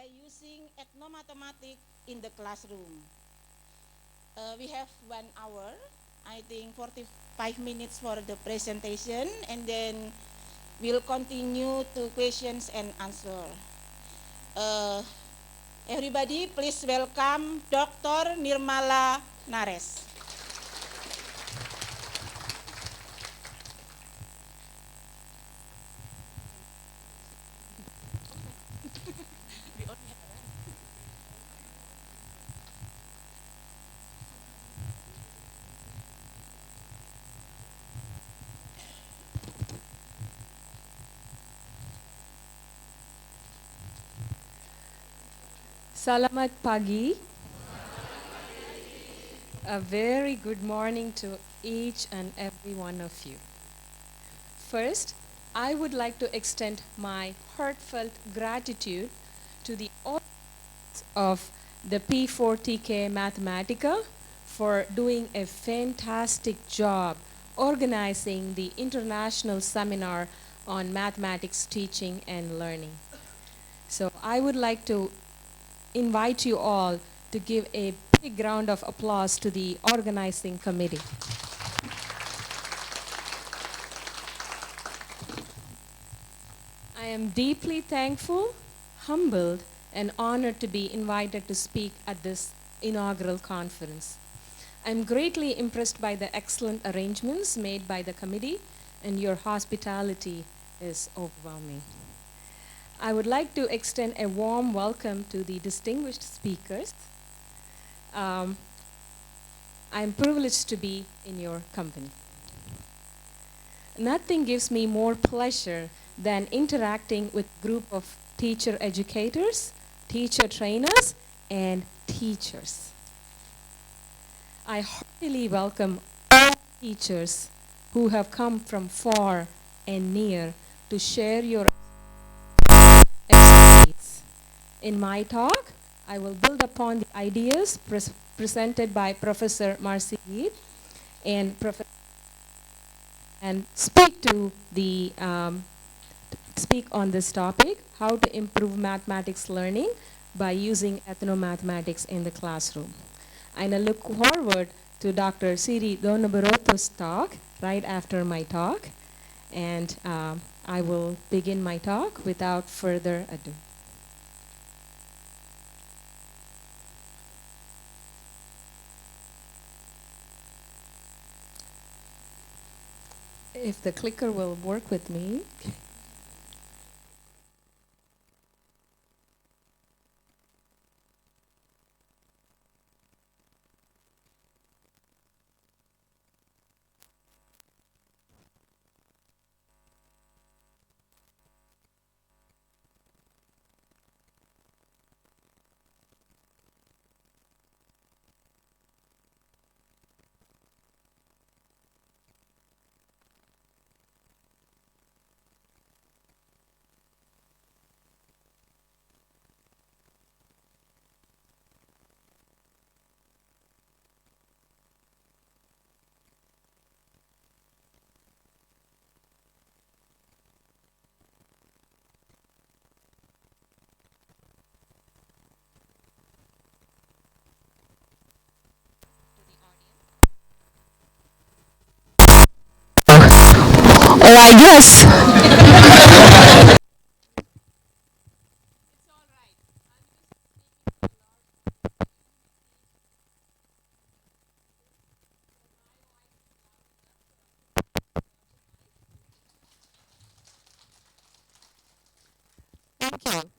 by using ethnomathematics in the classroom. We have 1 hour, I think 45 minutes for the presentation, and then we'll continue to questions and answer. Everybody, please welcome Dr. Nirmala Naresh. Salamat pagi. A very good morning to each and every one of you. First, I would like to extend my heartfelt gratitude to the audience of the P4TK Mathematica for doing a fantastic job organizing the international seminar on mathematics teaching and learning. So I would like to invite you all to give a big round of applause to the organizing committee. I am deeply thankful, humbled, and honored to be invited to speak at this inaugural conference. I'm greatly impressed by the excellent arrangements made by the committee, and your hospitality is overwhelming. I would like to extend a warm welcome to the distinguished speakers. I'm privileged to be in your company. Nothing gives me more pleasure than interacting with a group of teacher educators, teacher trainers, and teachers. I heartily welcome all teachers who have come from far and near to share your expertise. In my talk, I will build upon the ideas presented by Professor Marcy Reed and speak on this topic, how to improve mathematics learning by using ethnomathematics in the classroom. And I look forward to Dr. Siri Donabaroto's talk right after my talk, and I will begin my talk without further ado. If the clicker will work with me. Oh, I guess. Thank you.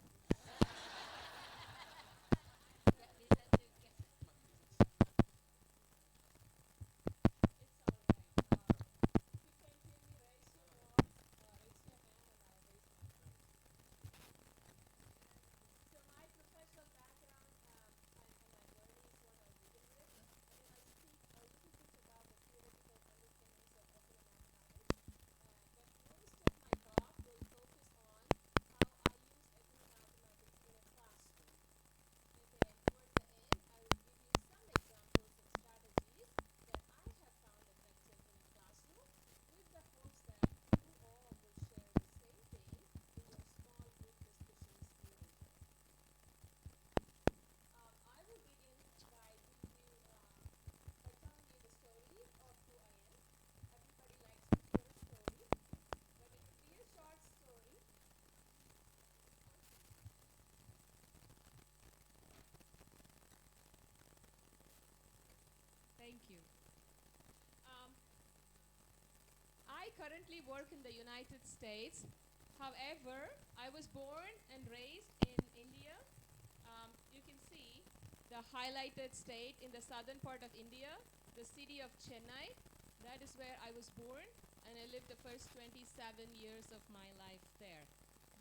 currently work in the United States. However, I was born and raised in India. You can see the highlighted state in the southern part of India, the city of Chennai. That is where I was born, and I lived the first 27 years of my life there.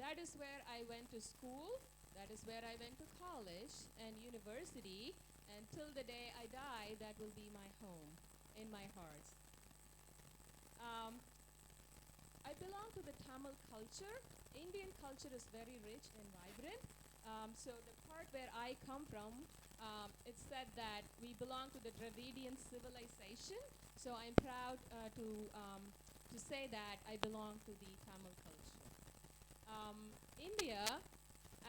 That is where I went to school. That is where I went to college and university. And till the day I die, that will be my home in my heart. I belong to the Tamil culture. Indian culture is very rich and vibrant. So the part where I come from, it's said that we belong to the Dravidian civilization. So I'm proud to say that I belong to the Tamil culture. India,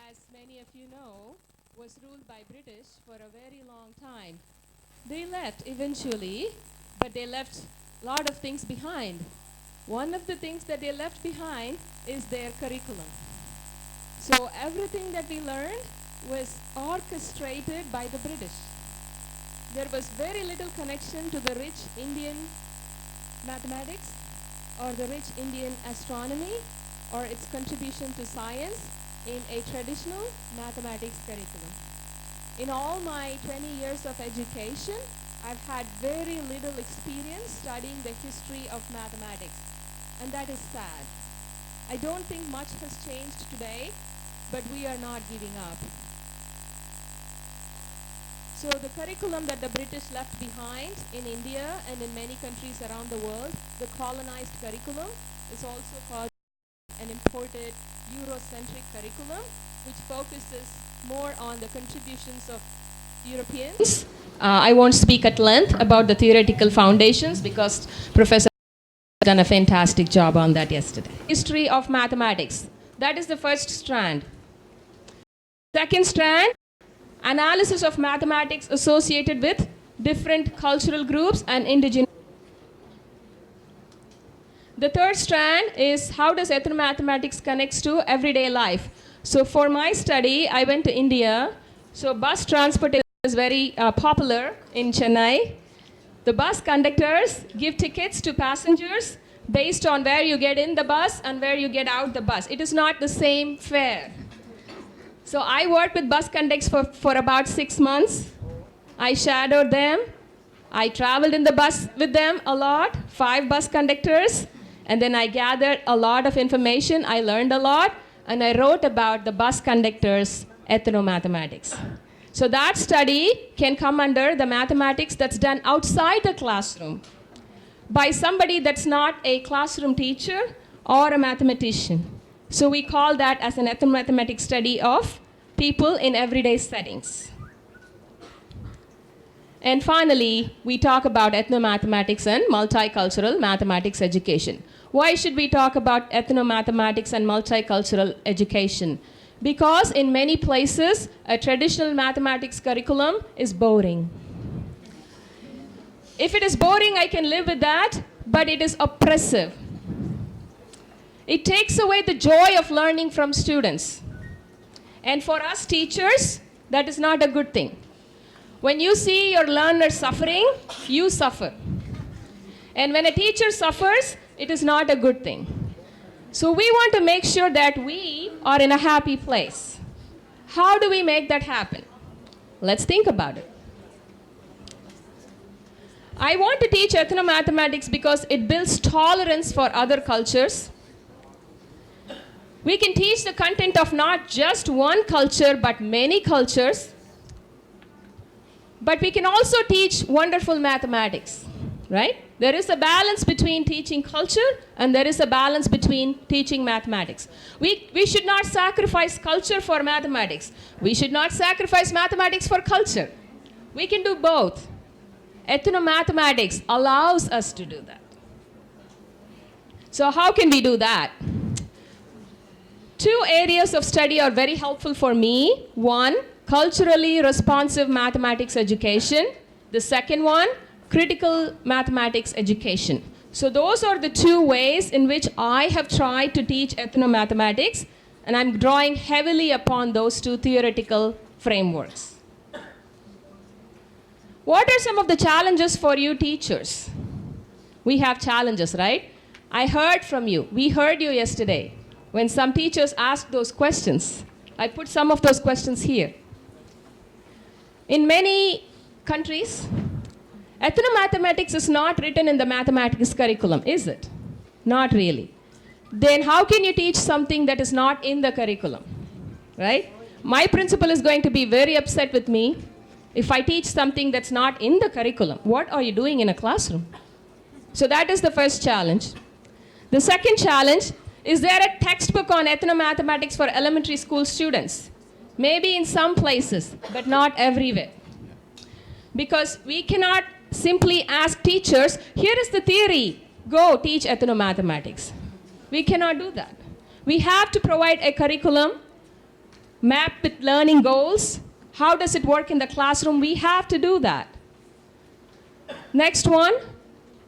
as many of you know, was ruled by British for a very long time. They left eventually, but they left a lot of things behind. One of the things that they left behind is their curriculum. So everything that we learned was orchestrated by the British. There was very little connection to the rich Indian mathematics or the rich Indian astronomy or its contribution to science in a traditional mathematics curriculum. In all my 20 years of education, I've had very little experience studying the history of mathematics, and that is sad. I don't think much has changed today, but we are not giving up. So the curriculum that the British left behind in India and in many countries around the world, the colonized curriculum, is also called an imported Eurocentric curriculum, which focuses more on the contributions of Europeans. I won't speak at length about the theoretical foundations because Professor has done a fantastic job on that yesterday. History of mathematics. That is the first strand. Second strand, analysis of mathematics associated with different cultural groups and indigenous. The third strand is how does ethnomathematics connects to everyday life. So for my study, I went to India. So bus transportation is very popular in Chennai. The bus conductors give tickets to passengers based on where you get in the bus and where you get out the bus. It is not the same fare. So I worked with bus conductors for about 6 months. I shadowed them. I traveled in the bus with them a lot, 5 bus conductors. And then I gathered a lot of information. I learned a lot. And I wrote about the bus conductors' ethnomathematics. So that study can come under the mathematics that's done outside the classroom by somebody that's not a classroom teacher or a mathematician. So we call that as an ethnomathematics study of people in everyday settings. And finally, we talk about ethnomathematics and multicultural mathematics education. Why should we talk about ethnomathematics and multicultural education? Because in many places, a traditional mathematics curriculum is boring. If it is boring, I can live with that, but it is oppressive. It takes away the joy of learning from students. And for us teachers, that is not a good thing. When you see your learner suffering, you suffer. And when a teacher suffers, it is not a good thing. So we want to make sure that we are in a happy place. How do we make that happen? Let's think about it. I want to teach ethnomathematics because it builds tolerance for other cultures. We can teach the content of not just one culture, but many cultures. But we can also teach wonderful mathematics, right? There is a balance between teaching culture and there is a balance between teaching mathematics. We should not sacrifice culture for mathematics. We should not sacrifice mathematics for culture. We can do both. Ethnomathematics allows us to do that. So how can we do that? 2 areas of study are very helpful for me. One, culturally responsive mathematics education. The second one, critical mathematics education. So those are the 2 ways in which I have tried to teach ethnomathematics, and I'm drawing heavily upon those 2 theoretical frameworks. What are some of the challenges for you teachers? We have challenges, right? I heard from you. We heard you yesterday when some teachers asked those questions. I put some of those questions here. In many countries, ethnomathematics is not written in the mathematics curriculum, is it? Not really. Then how can you teach something that is not in the curriculum, right? My principal is going to be very upset with me if I teach something that's not in the curriculum. What are you doing in a classroom? So that is the first challenge. The second challenge, is there a textbook on ethnomathematics for elementary school students? Maybe in some places, but not everywhere. Because we cannot simply ask teachers, here is the theory, go teach ethnomathematics. We cannot do that. We have to provide a curriculum, map with learning goals. How does it work in the classroom? We have to do that. Next one,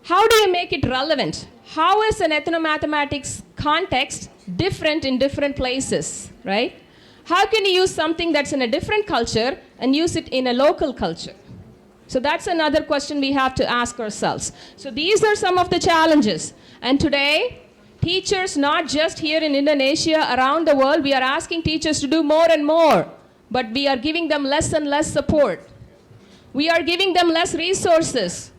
how do you make it relevant? How is an ethnomathematics context different in different places, right? How can you use something that's in a different culture and use it in a local culture? So that's another question we have to ask ourselves. So these are some of the challenges. And today, teachers, not just here in Indonesia, around the world, we are asking teachers to do more and more, but we are giving them less and less support. We are giving them less resources.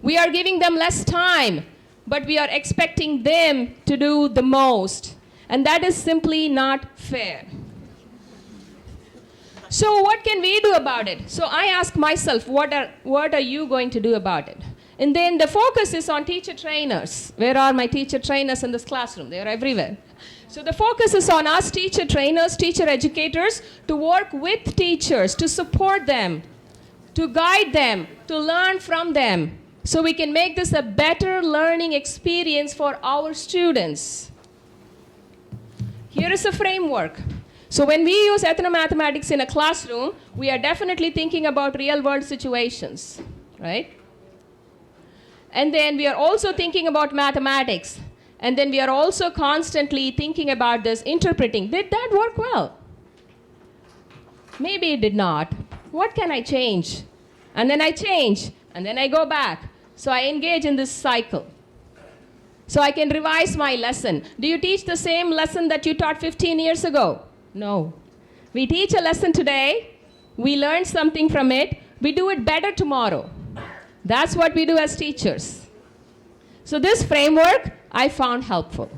We are giving them less time, but we are expecting them to do the most. And that is simply not fair. So what can we do about it? So I ask myself, what are you going to do about it? And then the focus is on teacher trainers. Where are my teacher trainers in this classroom? They are everywhere. So the focus is on us teacher trainers, teacher educators, to work with teachers, to support them, to guide them, to learn from them, so we can make this a better learning experience for our students. Here is a framework. So when we use ethnomathematics in a classroom, we are definitely thinking about real-world situations, right? And then we are also thinking about mathematics. And then we are also constantly thinking about this, interpreting. Did that work well? Maybe it did not. What can I change? And then I change, and then I go back. So I engage in this cycle. So I can revise my lesson. Do you teach the same lesson that you taught 15 years ago? No. We teach a lesson today, we learn something from it, we do it better tomorrow. That's what we do as teachers. So this framework I found helpful.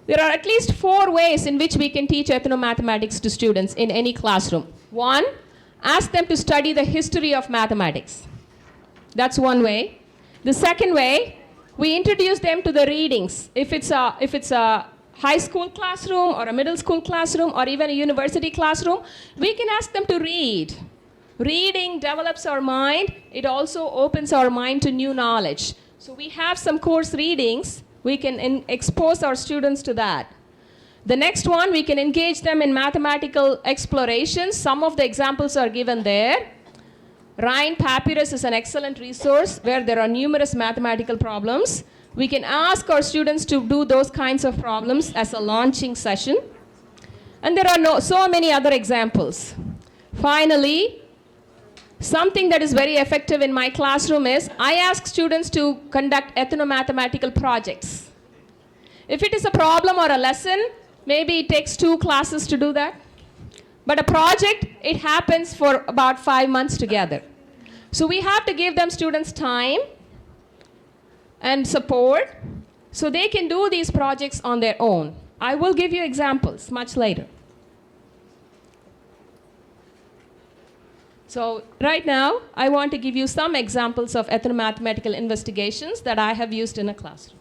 There are at least 4 ways in which we can teach ethnomathematics to students in any classroom. 1, ask them to study the history of mathematics. That's one way. The second way, we introduce them to the readings. If it's a high school classroom or a middle school classroom or even a university classroom, we can ask them to read. Reading develops our mind. It also opens our mind to new knowledge. So we have some course readings. We can expose our students to that. The next one, we can engage them in mathematical explorations. Some of the examples are given there. Rhind papyrus is an excellent resource where there are numerous mathematical problems. We can ask our students to do those kinds of problems as a launching session. And there are so many other examples. Finally, something that is very effective in my classroom is I ask students to conduct ethnomathematical projects. If it is a problem or a lesson, maybe it takes 2 classes to do that. But a project, it happens for about 5 months together. So we have to give them students time and support so they can do these projects on their own. I will give you examples much later. So right now, I want to give you some examples of ethnomathematical investigations that I have used in a classroom.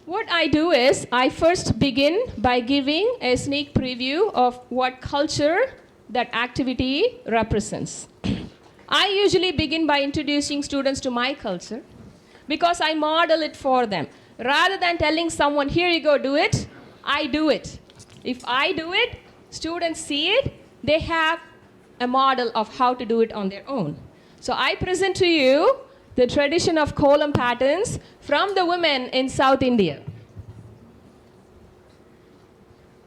What I do is, I first begin by giving a sneak preview of what culture that activity represents. I usually begin by introducing students to my culture because I model it for them. Rather than telling someone, here you go, do it, I do it. If I do it, students see it, they have a model of how to do it on their own. So I present to you the tradition of Kolam patterns from the women in South India.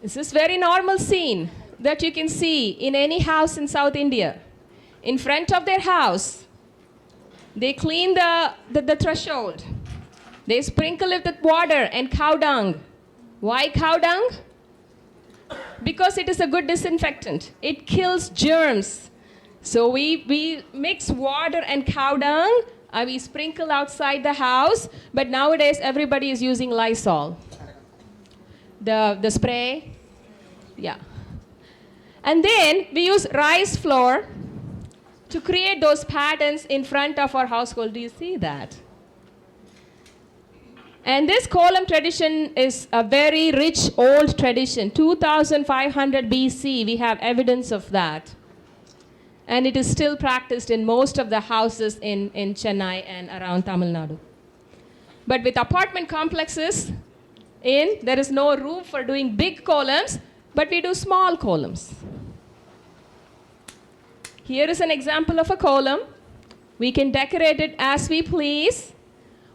This is very normal scene that you can see in any house in South India. In front of their house, They clean the threshold. They sprinkle it with water and cow dung. Why cow dung? Because it is a good disinfectant. It kills germs. So we mix water and cow dung. We sprinkle outside the house. But nowadays, everybody is using Lysol. The spray. Yeah. And then we use rice flour to create those patterns in front of our household. Do you see that? And this kolam tradition is a very rich old tradition. 2500 BC, we have evidence of that. And it is still practiced in most of the houses in Chennai and around Tamil Nadu. But with apartment complexes, there is no room for doing big columns, but we do small columns. Here is an example of a column. We can decorate it as we please.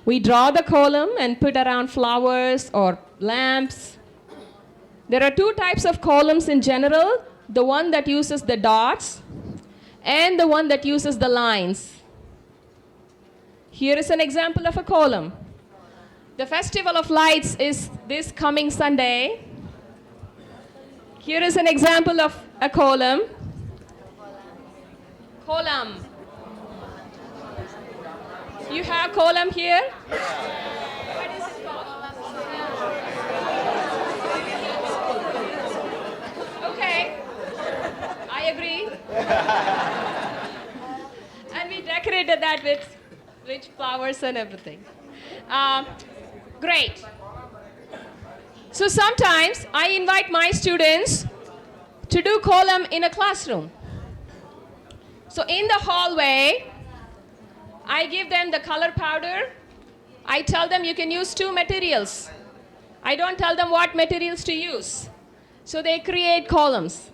We draw the column and put around flowers or lamps. There are two types of columns in general, the one that uses the dots and the one that uses the lines. Here is an example of a column. The Festival of Lights is this coming Sunday. Here is an example of a column. Kolam. You have kolam here? What is it called? Okay, I agree. And we decorated that with rich flowers and everything. Great. So sometimes I invite my students to do kolam in a classroom. So in the hallway, I give them the color powder. I tell them you can use two materials. I don't tell them what materials to use. So they create columns.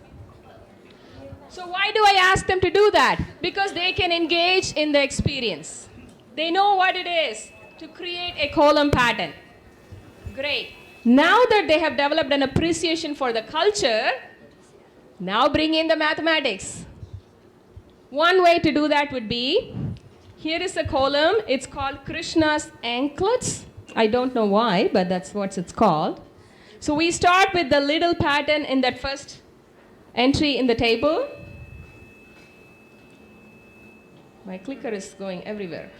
So why do I ask them to do that? Because they can engage in the experience. They know what it is to create a column pattern. Great. Now that they have developed an appreciation for the culture, now bring in the mathematics. One way to do that would be, here is a column. It's called Krishna's anklets. I don't know why, but that's what it's called. So we start with the little pattern in that first entry in the table. My clicker is going everywhere.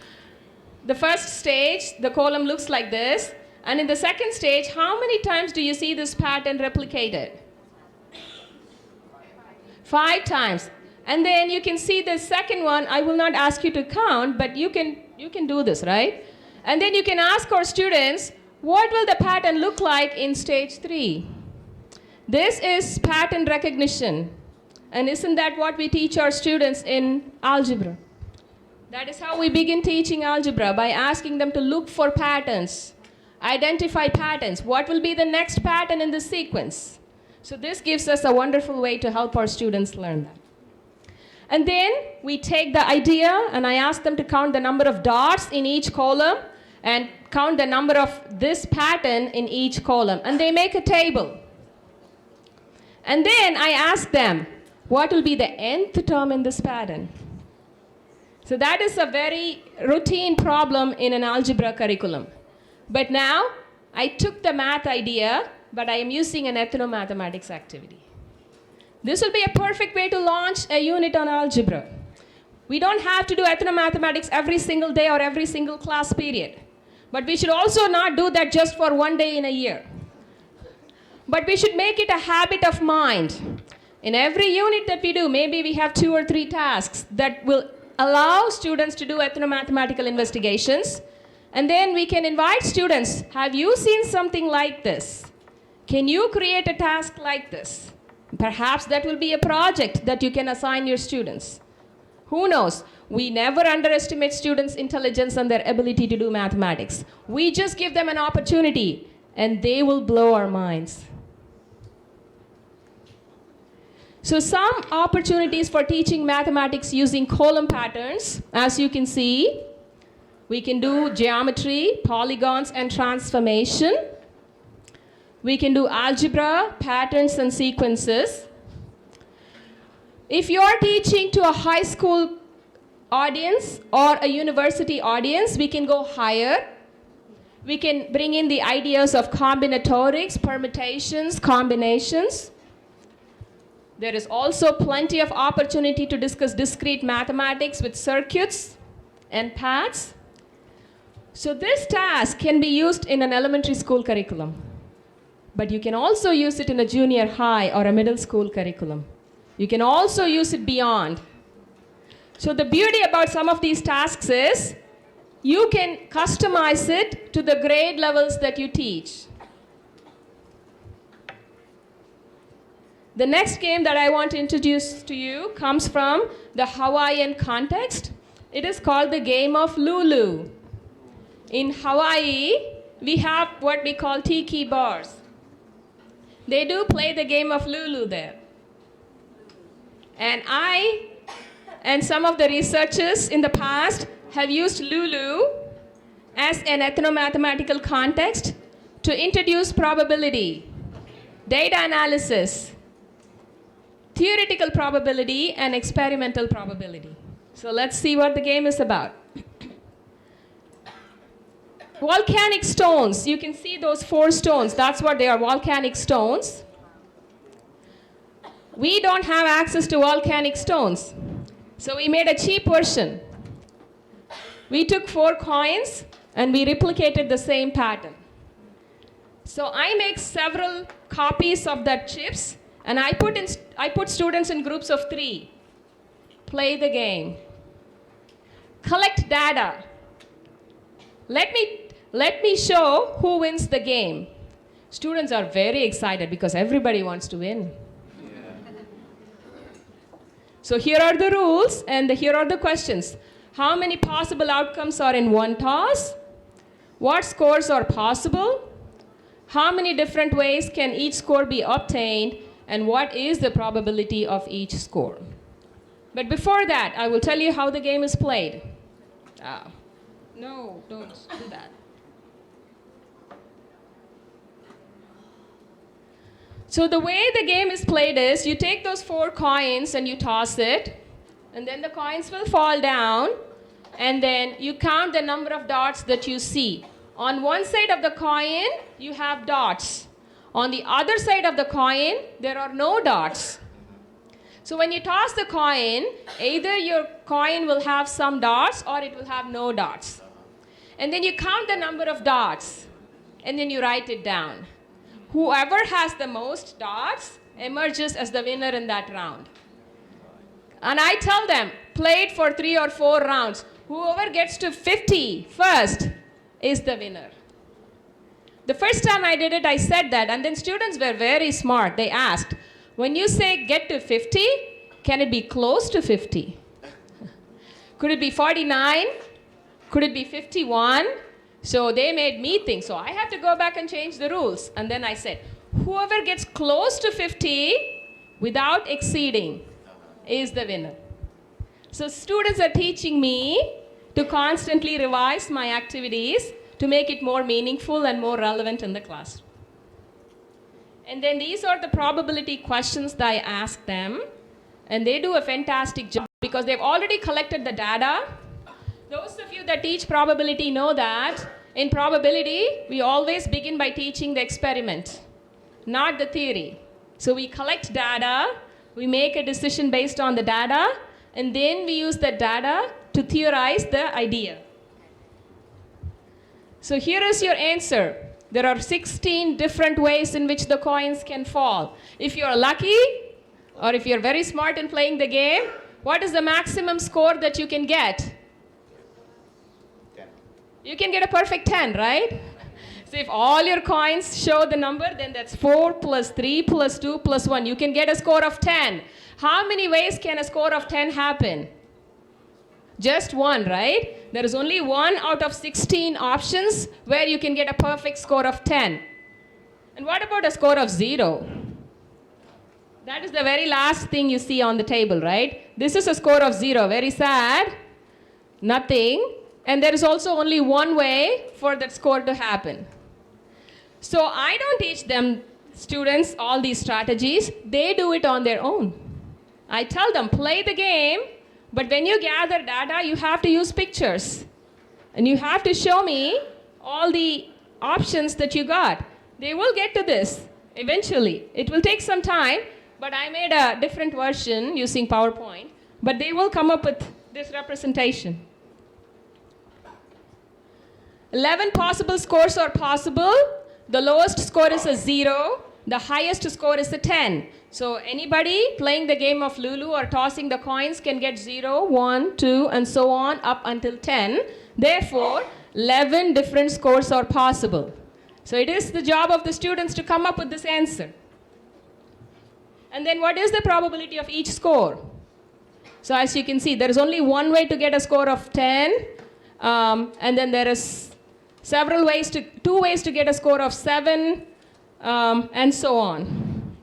The first stage, the column looks like this. And in the second stage, how many times do you see this pattern replicated? 5 times. And then you can see the second one. I will not ask you to count, but you can do this, right? And then you can ask our students, what will the pattern look like in stage 3? This is pattern recognition. And isn't that what we teach our students in algebra? That is how we begin teaching algebra, by asking them to look for patterns, identify patterns. What will be the next pattern in the sequence? So this gives us a wonderful way to help our students learn that. And then we take the idea, and I ask them to count the number of dots in each column and count the number of this pattern in each column. And they make a table. And then I ask them, what will be the nth term in this pattern? So that is a very routine problem in an algebra curriculum. But now I took the math idea, but I am using an ethnomathematics activity. This will be a perfect way to launch a unit on algebra. We don't have to do ethnomathematics every single day or every single class period. But we should also not do that just for one day in a year. But we should make it a habit of mind. In every unit that we do, maybe we have 2 or 3 tasks that will allow students to do ethnomathematical investigations. And then we can invite students, have you seen something like this? Can you create a task like this? Perhaps that will be a project that you can assign your students. Who knows? We never underestimate students' intelligence and their ability to do mathematics. We just give them an opportunity, and they will blow our minds. So some opportunities for teaching mathematics using column patterns, as you can see, we can do geometry, polygons, and transformation. We can do algebra, patterns, and sequences. If you're teaching to a high school audience or a university audience, we can go higher. We can bring in the ideas of combinatorics, permutations, combinations. There is also plenty of opportunity to discuss discrete mathematics with circuits and paths. So this task can be used in an elementary school curriculum, but you can also use it in a junior high or a middle school curriculum. You can also use it beyond. So the beauty about some of these tasks is you can customize it to the grade levels that you teach. The next game that I want to introduce to you comes from the Hawaiian context. It is called the game of Lulu. In Hawaii, we have what we call tiki bars. They do play the game of Lulu there. And I and some of the researchers in the past have used Lulu as an ethnomathematical context to introduce probability, data analysis, theoretical probability, and experimental probability. So let's see what the game is about. Volcanic stones, you can see those 4 stones, that's what they are, volcanic stones. We don't have access to volcanic stones, so we made a cheap version. We took 4 coins and we replicated the same pattern. So I make several copies of that chips and I put students in groups of 3. Play the game. Collect data. Let me show who wins the game. Students are very excited because everybody wants to win. So here are the rules and here are the questions. How many possible outcomes are in one toss? What scores are possible? How many different ways can each score be obtained? And what is the probability of each score? But before that, I will tell you how the game is played. No, don't do that. So the way the game is played is you take those 4 coins and you toss it, and then the coins will fall down, and then you count the number of dots that you see. On one side of the coin, you have dots. On the other side of the coin, there are no dots. So when you toss the coin, either your coin will have some dots or it will have no dots. And then you count the number of dots, and then you write it down. Whoever has the most dots emerges as the winner in that round. And I tell them, play it for 3 or 4 rounds. Whoever gets to 50 first is the winner. The first time I did it, I said that, and then students were very smart. They asked, when you say get to 50, can it be close to 50? Could it be 49? Could it be 51? So they made me think. So I had to go back and change the rules. And then I said, whoever gets close to 50 without exceeding is the winner. So students are teaching me to constantly revise my activities to make it more meaningful and more relevant in the class. And then these are the probability questions that I ask them. And they do a fantastic job because they've already collected the data. Those of you that teach probability know that in probability, we always begin by teaching the experiment, not the theory. So we collect data, we make a decision based on the data, and then we use the data to theorize the idea. So here is your answer. There are 16 different ways in which the coins can fall. If you're lucky, or if you're very smart in playing the game, what is the maximum score that you can get? 10. You can get a perfect 10, right? So if all your coins show the number, then that's 4 plus 3 plus 2 plus 1. You can get a score of 10. How many ways can a score of 10 happen? Just one, right? There is only 1 out of 16 options where you can get a perfect score of 10. And what about a score of 0? That is the very last thing you see on the table, right? This is a score of 0. Very sad. Nothing. And there is also only one way for that score to happen. So I don't teach them, students, all these strategies. They do it on their own. I tell them, play the game, But when you gather data, you have to use pictures. And you have to show me all the options that you got. They will get to this eventually. It will take some time, but I made a different version using PowerPoint. But they will come up with this representation. 11 possible scores are possible. The lowest score is a 0. The highest score is a 10. So anybody playing the game of Lulu or tossing the coins can get 0, 1, 2, and so on up until 10. Therefore, 11 different scores are possible. So it is the job of the students to come up with this answer. And then what is the probability of each score? So as you can see, there is only one way to get a score of 10. And then there is two ways to get a score of 7, and so on.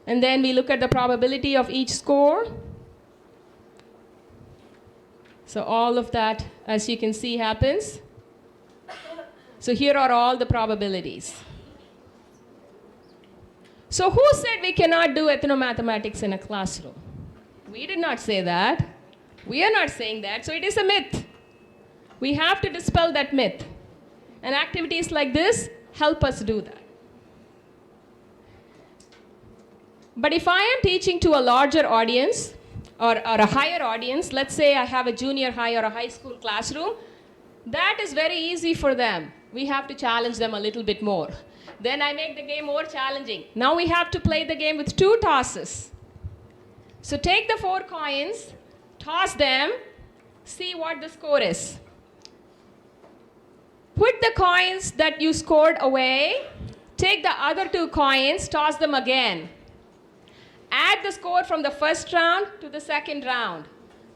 And then we look at the probability of each score. So all of that, as you can see, happens. So here are all the probabilities. So who said we cannot do ethnomathematics in a classroom? We did not say that. We are not saying that. So it is a myth. We have to dispel that myth. And activities like this help us do that. But if I am teaching to a larger audience or a higher audience, let's say I have a junior high or a high school classroom, that is very easy for them. We have to challenge them a little bit more. Then I make the game more challenging. Now we have to play the game with 2 tosses. So take the 4 coins, toss them, see what the score is. Put the coins that you scored away, take the other 2 coins, toss them again. Add the score from the first round to the second round.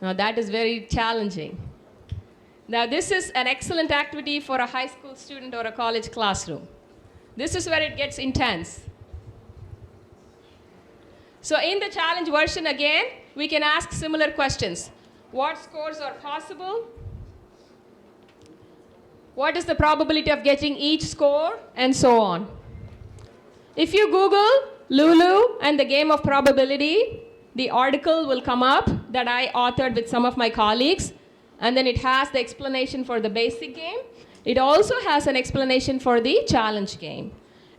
Now that is very challenging. Now this is an excellent activity for a high school student or a college classroom. This is where it gets intense. So in the challenge version again, we can ask similar questions. What scores are possible? What is the probability of getting each score? And so on. If you Google Lulu and the game of probability, the article will come up that I authored with some of my colleagues. And then it has the explanation for the basic game. It also has an explanation for the challenge game.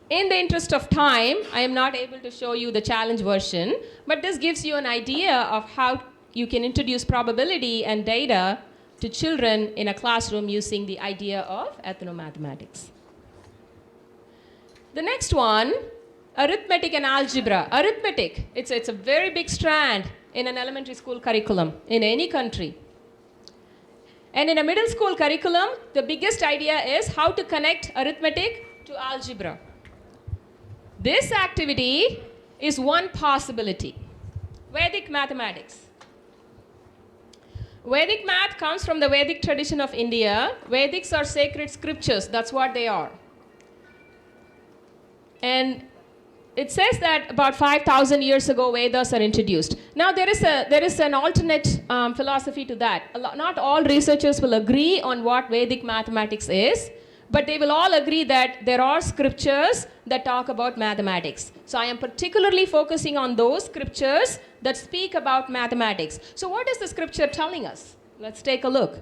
In the interest of time, I am not able to show you the challenge version, but this gives you an idea of how you can introduce probability and data to children in a classroom using the idea of ethnomathematics. The next one, arithmetic and algebra. Arithmetic, it's a very big strand in an elementary school curriculum in any country. And in a middle school curriculum, the biggest idea is how to connect arithmetic to algebra. This activity is one possibility. Vedic mathematics. Vedic math comes from the Vedic tradition of India. Vedics are sacred scriptures, that's what they are. And it says that about 5,000 years ago, Vedas are introduced. Now, there is an alternate philosophy to that. Not all researchers will agree on what Vedic mathematics is, but they will all agree that there are scriptures that talk about mathematics. So I am particularly focusing on those scriptures that speak about mathematics. So what is the scripture telling us? Let's take a look.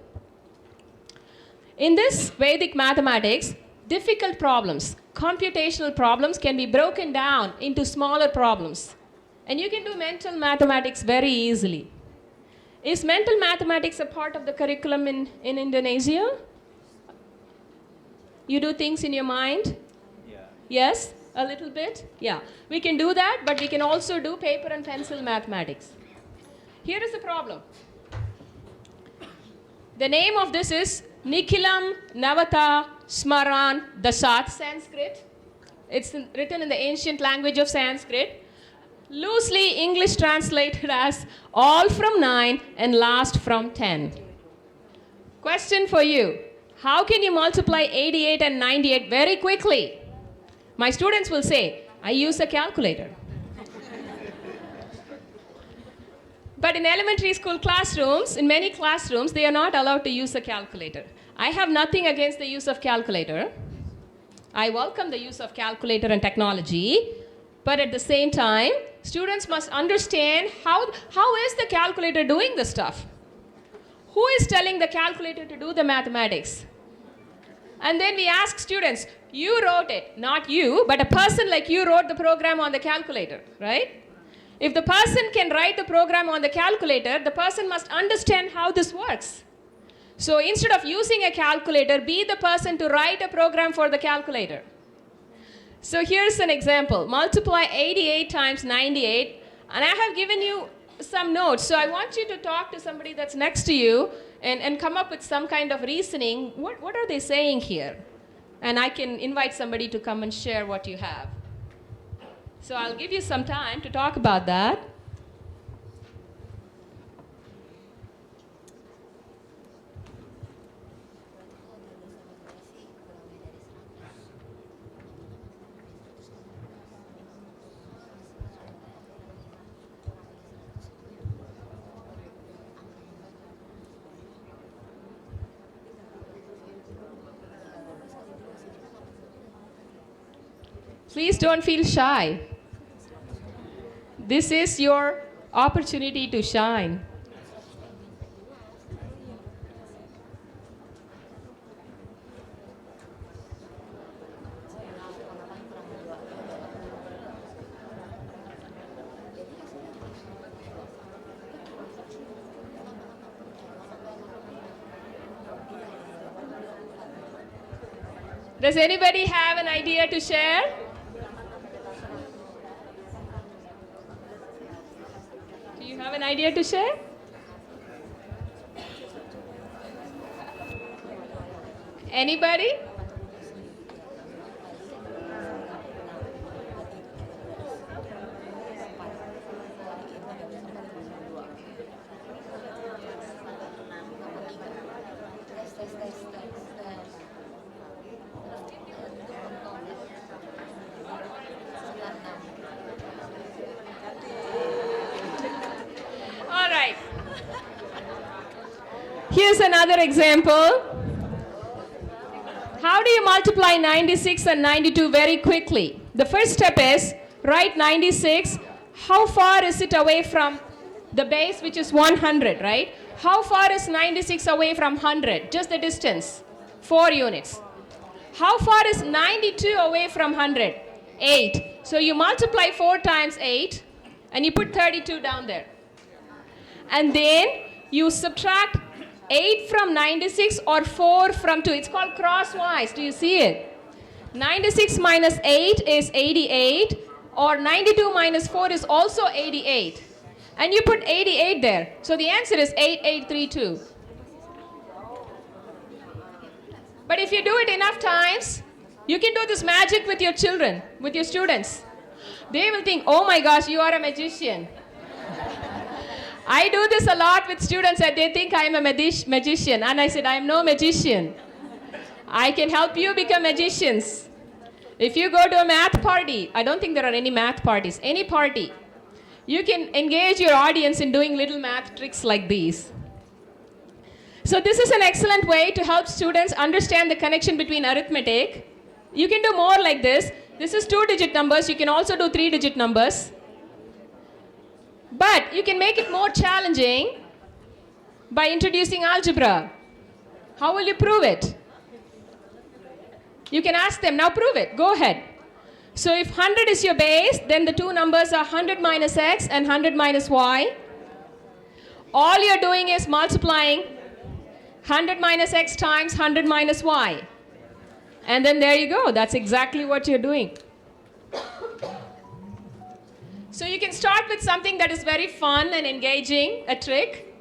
In this Vedic mathematics, difficult problems, computational problems can be broken down into smaller problems. And you can do mental mathematics very easily. Is mental mathematics a part of the curriculum in Indonesia? You do things in your mind? Yeah. Yes? A little bit? Yeah. We can do that, but we can also do paper and pencil mathematics. Here is the problem. The name of this is Nikhilam Navata Smaran Dasat, Sanskrit. It's written in the ancient language of Sanskrit. Loosely English translated as all from 9 and last from 10. Question for you. How can you multiply 88 and 98 very quickly? My students will say, I use a calculator. But in elementary school classrooms, in many classrooms, they are not allowed to use a calculator. I have nothing against the use of calculator. I welcome the use of calculator and technology. But at the same time, students must understand how is the calculator doing the stuff? Who is telling the calculator to do the mathematics? And then we ask students, you wrote it, not you, but a person like you wrote the program on the calculator, right? If the person can write the program on the calculator, the person must understand how this works. So instead of using a calculator, be the person to write a program for the calculator. So here's an example. Multiply 88 times 98, and I have given you some notes. So I want you to talk to somebody that's next to you and come up with some kind of reasoning. What are they saying here? And I can invite somebody to come and share what you have. So I'll give you some time to talk about that. Please don't feel shy. This is your opportunity to shine. Does anybody have an idea to share? Do you have an idea to share? Anybody? All right. Here's another example. How do you multiply 96 and 92 very quickly? The first step is write 96. How far is it away from the base, which is 100, right? How far is 96 away from 100? Just the distance, 4 units. How far is 92 away from 100? 8. So you multiply 4 times 8, and you put 32 down there. And then you subtract 8 from 96 or 4 from 2. It's called crosswise. Do you see it? 96 minus 8 is 88, or 92 minus 4 is also 88. And you put 88 there. So the answer is 8832. But if you do it enough times, you can do this magic with your children, with your students. They will think, oh my gosh, you are a magician. I do this a lot with students and they think I am a magician. And I said, I am no magician. I can help you become magicians. If you go to a math party, I don't think there are any math parties, any party, you can engage your audience in doing little math tricks like these. So this is an excellent way to help students understand the connection between arithmetic. You can do more like this. This is 2-digit numbers. You can also do 3-digit numbers. But you can make it more challenging by introducing algebra. How will you prove it? You can ask them, now prove it. Go ahead. So if 100 is your base, then the two numbers are 100 minus x and 100 minus y. All you're doing is multiplying 100 minus x times 100 minus y. And then there you go. That's exactly what you're doing. So you can start with something that is very fun and engaging, a trick.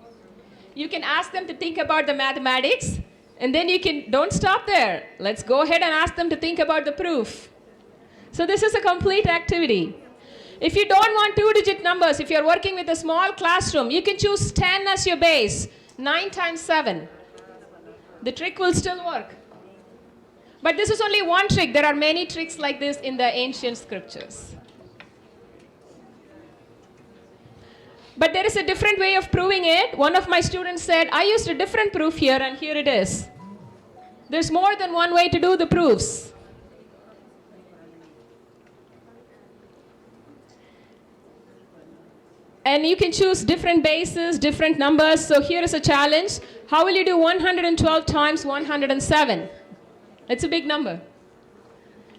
You can ask them to think about the mathematics. And then you can, don't stop there. Let's go ahead and ask them to think about the proof. So this is a complete activity. If you don't want 2-digit numbers, if you're working with a small classroom, you can choose 10 as your base. 9 times 7. The trick will still work. But this is only one trick. There are many tricks like this in the ancient scriptures. But there is a different way of proving it. One of my students said, I used a different proof here, and here it is. There's more than one way to do the proofs. And you can choose different bases, different numbers. So here is a challenge. How will you do 112 times 107? It's a big number.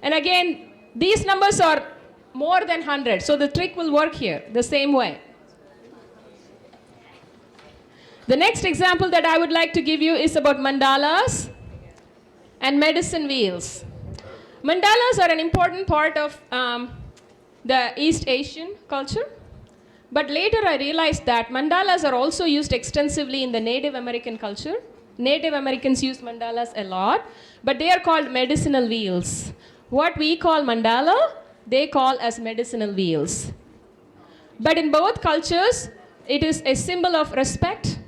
And again, these numbers are more than 100. So the trick will work here the same way. The next example that I would like to give you is about mandalas and medicine wheels. Mandalas are an important part of the East Asian culture. But later I realized that mandalas are also used extensively in the Native American culture. Native Americans use mandalas a lot, but they are called medicinal wheels. What we call mandala, they call as medicinal wheels. But in both cultures, it is a symbol of respect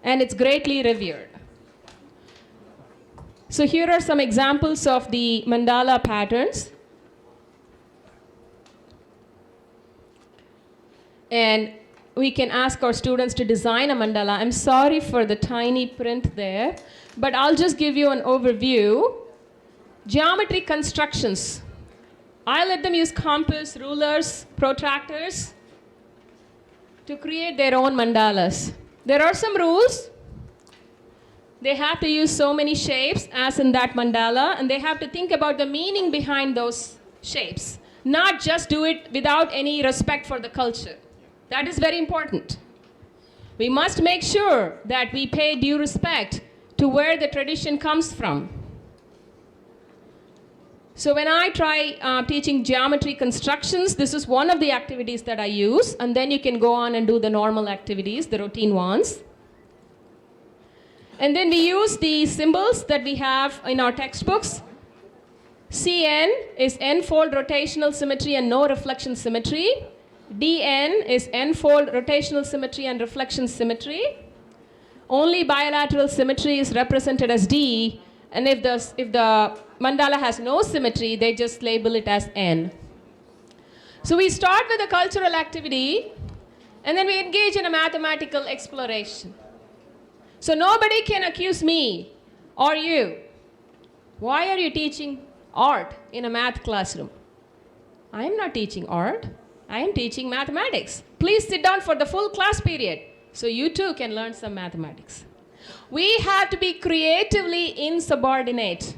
and it's greatly revered. So here are some examples of the mandala patterns. And we can ask our students to design a mandala. I'm sorry for the tiny print there, but I'll just give you an overview. Geometry constructions. I let them use compass, rulers, protractors to create their own mandalas. There are some rules. They have to use so many shapes as in that mandala, and they have to think about the meaning behind those shapes, not just do it without any respect for the culture. That is very important. We must make sure that we pay due respect to where the tradition comes from. So when I try teaching geometry constructions, this is one of the activities that I use, and then you can go on and do the normal activities, the routine ones. And then we use the symbols that we have in our textbooks. Cn is n-fold rotational symmetry and no reflection symmetry. Dn is n-fold rotational symmetry and reflection symmetry. Only bilateral symmetry is represented as D, and if the mandala has no symmetry, they just label it as N. So we start with a cultural activity, and then we engage in a mathematical exploration. So nobody can accuse me or you. Why are you teaching art in a math classroom? I am not teaching art. I am teaching mathematics. Please sit down for the full class period so you too can learn some mathematics. We have to be creatively insubordinate.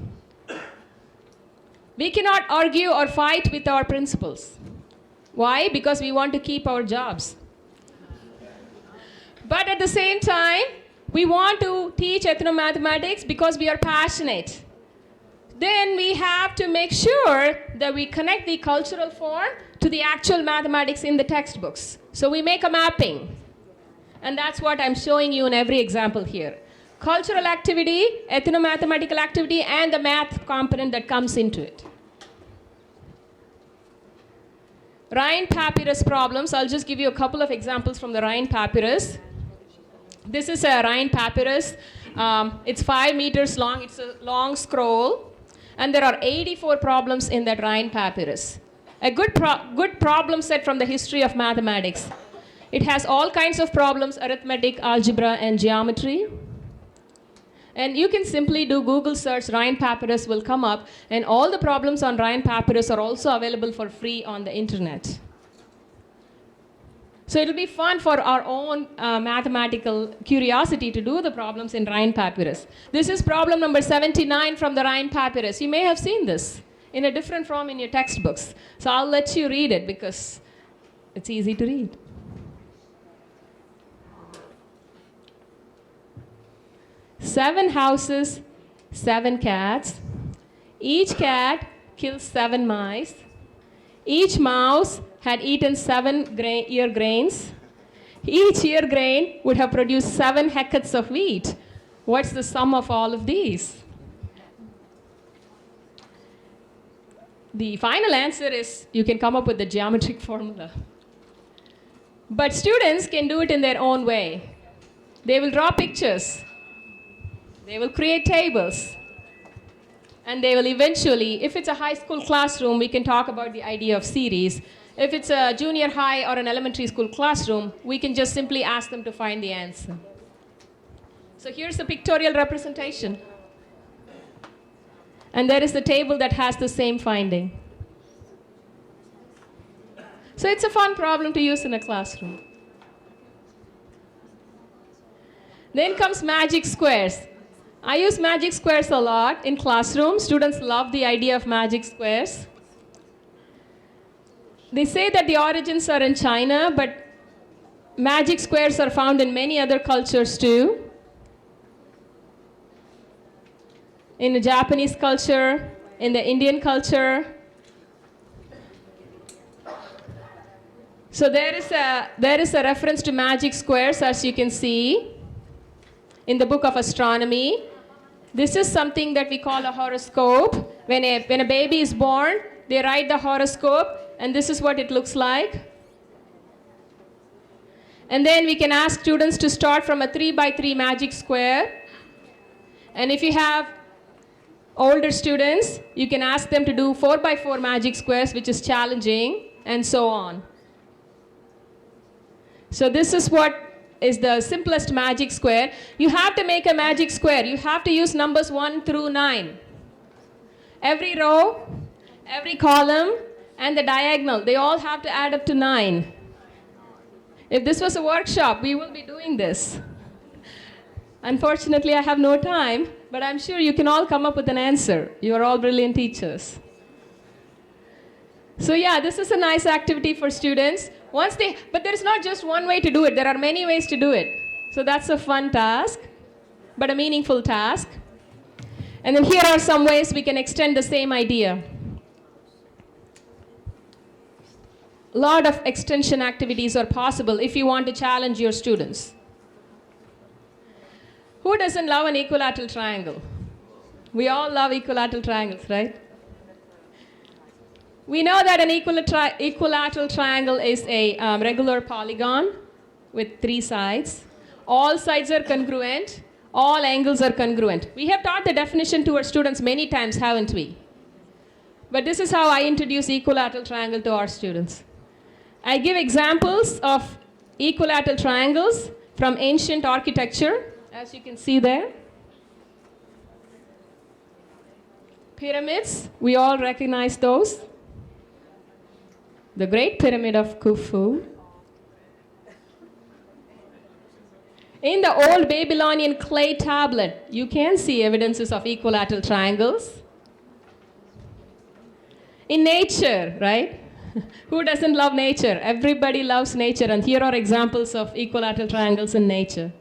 We cannot argue or fight with our principals. Why? Because we want to keep our jobs. But at the same time, we want to teach ethnomathematics because we are passionate. Then we have to make sure that we connect the cultural form to the actual mathematics in the textbooks. So we make a mapping. And that's what I'm showing you in every example here. Cultural activity, ethnomathematical activity, and the math component that comes into it. Rhind papyrus problems. I'll just give you a couple of examples from the Rhind papyrus. This is a Rhind papyrus. It's 5 meters long. It's a long scroll. And there are 84 problems in that Rhind papyrus. A good problem set from the history of mathematics. It has all kinds of problems, arithmetic, algebra, and geometry. And you can simply do Google search, Rhind papyrus will come up, and all the problems on Rhind papyrus are also available for free on the internet. So it'll be fun for our own mathematical curiosity to do the problems in Rhind papyrus. This is problem number 79 from the Rhind papyrus. You may have seen this in a different form in your textbooks. So I'll let you read it because it's easy to read. Seven houses, 7 cats. Each cat kills 7 mice. Each mouse had eaten 7 ear grains. Each ear grain would have produced 7 hectares of wheat. What's the sum of all of these? The final answer is you can come up with the geometric formula. But students can do it in their own way. They will draw pictures. They will create tables. And they will eventually, if it's a high school classroom, we can talk about the idea of series. If it's a junior high or an elementary school classroom, we can just simply ask them to find the answer. So here's a pictorial representation. And there is the table that has the same finding. So it's a fun problem to use in a classroom. Then comes magic squares. I use magic squares a lot in classroom. Students love the idea of magic squares. They say that the origins are in China, but magic squares are found in many other cultures too. In the Japanese culture, in the Indian culture. So there is a reference to magic squares, as you can see, in the book of astronomy. This is something that we call a horoscope. When a baby is born, they write the horoscope, and this is what it looks like. And then we can ask students to start from a 3x3 magic square. And if you have older students, you can ask them to do 4x4 magic squares, which is challenging, and so on. So this is what is the simplest magic square. You have to make a magic square. You have to use numbers 1 through 9. Every row, every column, and the diagonal, they all have to add up to 9. If this was a workshop, we will be doing this. Unfortunately, I have no time, but I'm sure you can all come up with an answer. You are all brilliant teachers. So yeah, this is a nice activity for students. But there's not just one way to do it. There are many ways to do it. So that's a fun task, but a meaningful task. And then here are some ways we can extend the same idea. A lot of extension activities are possible if you want to challenge your students. Who doesn't love an equilateral triangle? We all love equilateral triangles, right? We know that an equilateral triangle is a regular polygon with 3 sides. All sides are congruent. All angles are congruent. We have taught the definition to our students many times, haven't we? But this is how I introduce equilateral triangle to our students. I give examples of equilateral triangles from ancient architecture, as you can see there. Pyramids, we all recognize those. The Great Pyramid of Khufu. In the old Babylonian clay tablet, you can see evidences of equilateral triangles. In nature, right? Who doesn't love nature? Everybody loves nature, and here are examples of equilateral triangles in nature.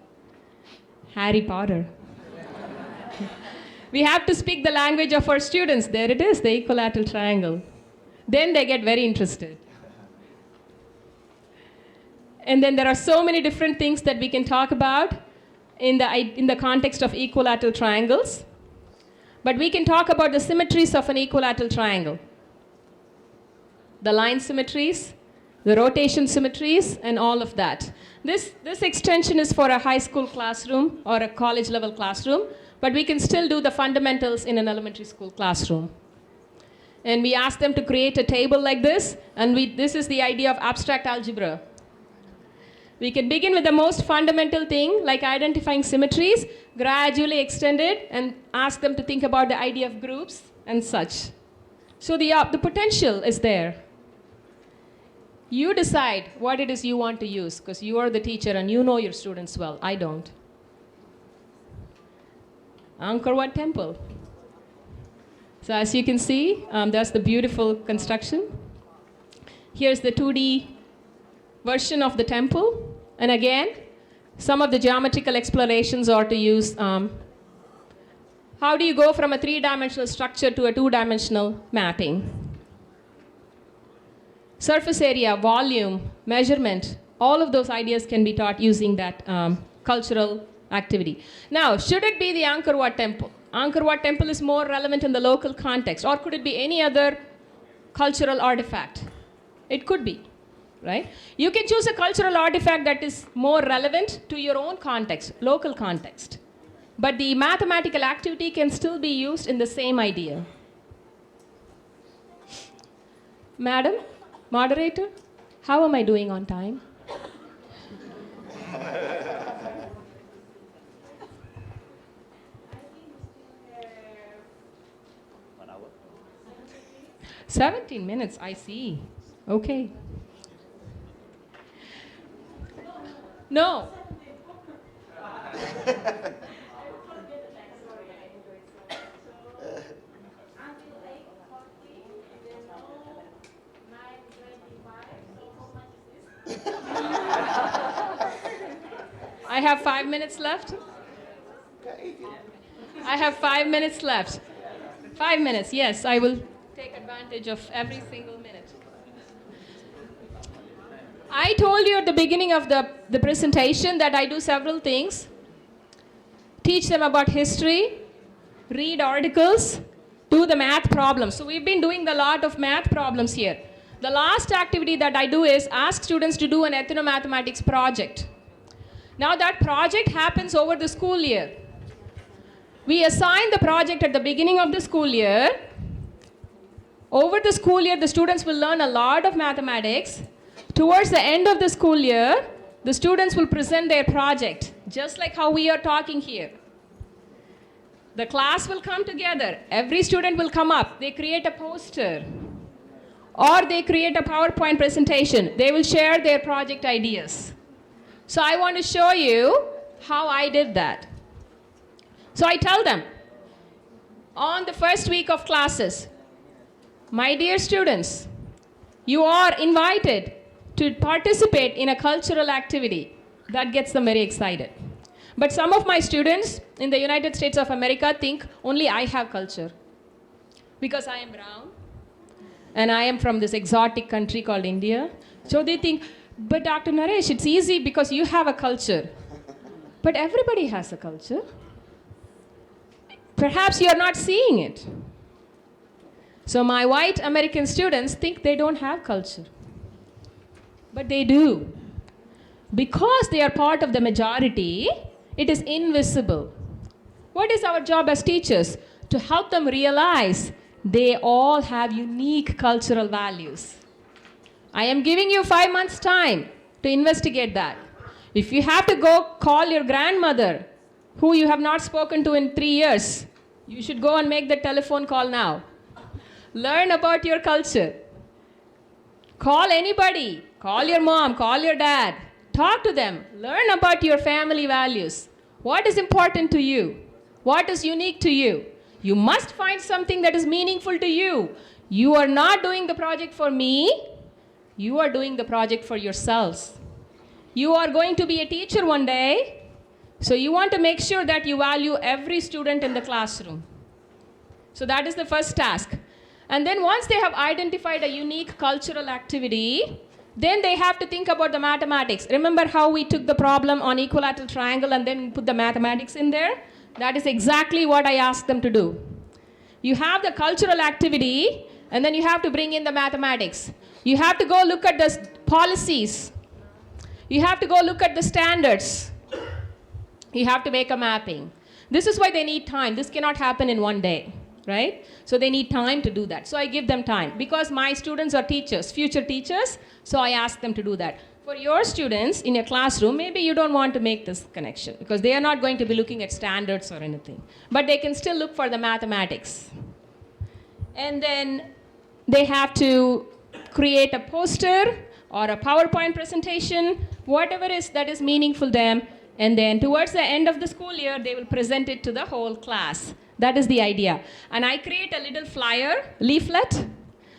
Harry Potter. We have to speak the language of our students. There it is, the equilateral triangle. Then they get very interested. And then there are so many different things that we can talk about in the context of equilateral triangles. But we can talk about the symmetries of an equilateral triangle. The line symmetries, the rotation symmetries, and all of that. This extension is for a high school classroom or a college level classroom, but we can still do the fundamentals in an elementary school classroom. And we ask them to create a table like this, and this is the idea of abstract algebra. We can begin with the most fundamental thing, like identifying symmetries, gradually extend it, and ask them to think about the idea of groups and such. So the potential is there. You decide what it is you want to use, because you are the teacher and you know your students well. I don't. Angkor Wat Temple. So as you can see, that's the beautiful construction. Here's the 2D version of the temple. And again, some of the geometrical explorations are to use how do you go from a 3-dimensional structure to a 2-dimensional mapping. Surface area, volume, measurement, all of those ideas can be taught using that cultural activity. Now, should it be the Angkor Wat Temple? Angkor Wat Temple is more relevant in the local context, or could it be any other cultural artifact? It could be, right? You can choose a cultural artifact that is more relevant to your own context, local context. But the mathematical activity can still be used in the same idea. Madam, moderator, how am I doing on time? One hour. 17 minutes, I see. Okay. No. I have 5 minutes left. I have 5 minutes left. 5 minutes, yes, I will take advantage of every single minute. I told you at the beginning of the presentation that I do several things. Teach them about history, read articles, do the math problems. So we've been doing a lot of math problems here. The last activity that I do is ask students to do an ethnomathematics project. Now that project happens over the school year. We assign the project at the beginning of the school year. Over the school year, the students will learn a lot of mathematics. Towards the end of the school year, the students will present their project, just like how we are talking here. The class will come together. Every student will come up. They create a poster, or they create a PowerPoint presentation. They will share their project ideas. So I want to show you how I did that. So I tell them, on the first week of classes, my dear students, you are invited to participate in a cultural activity. That gets them very excited. But some of my students in the United States of America think only I have culture. Because I am brown, and I am from this exotic country called India. So they think, but Dr. Naresh, it's easy because you have a culture. But everybody has a culture. Perhaps you're not seeing it. So my white American students think they don't have culture. But they do. Because they are part of the majority, it is invisible. What is our job as teachers? To help them realize they all have unique cultural values. I am giving you 5 months' time to investigate that. If you have to go call your grandmother, who you have not spoken to in 3 years, you should go and make the telephone call now. Learn about your culture. Call anybody. Call your mom, call your dad. Talk to them. Learn about your family values. What is important to you? What is unique to you? You must find something that is meaningful to you. You are not doing the project for me. You are doing the project for yourselves. You are going to be a teacher one day, so you want to make sure that you value every student in the classroom. So that is the first task. And then once they have identified a unique cultural activity, then they have to think about the mathematics. Remember how we took the problem on equilateral triangle and then put the mathematics in there? That is exactly what I asked them to do. You have the cultural activity, and then you have to bring in the mathematics. You have to go look at the policies. You have to go look at the standards. You have to make a mapping. This is why they need time. This cannot happen in one day, right? So they need time to do that. So I give them time. Because my students are teachers, future teachers, so I ask them to do that. For your students in your classroom, maybe you don't want to make this connection because they are not going to be looking at standards or anything. But they can still look for the mathematics. And then they have to create a poster or a PowerPoint presentation, whatever is that is meaningful to them. And then towards the end of the school year, they will present it to the whole class. That is the idea. And I create a little flyer, leaflet.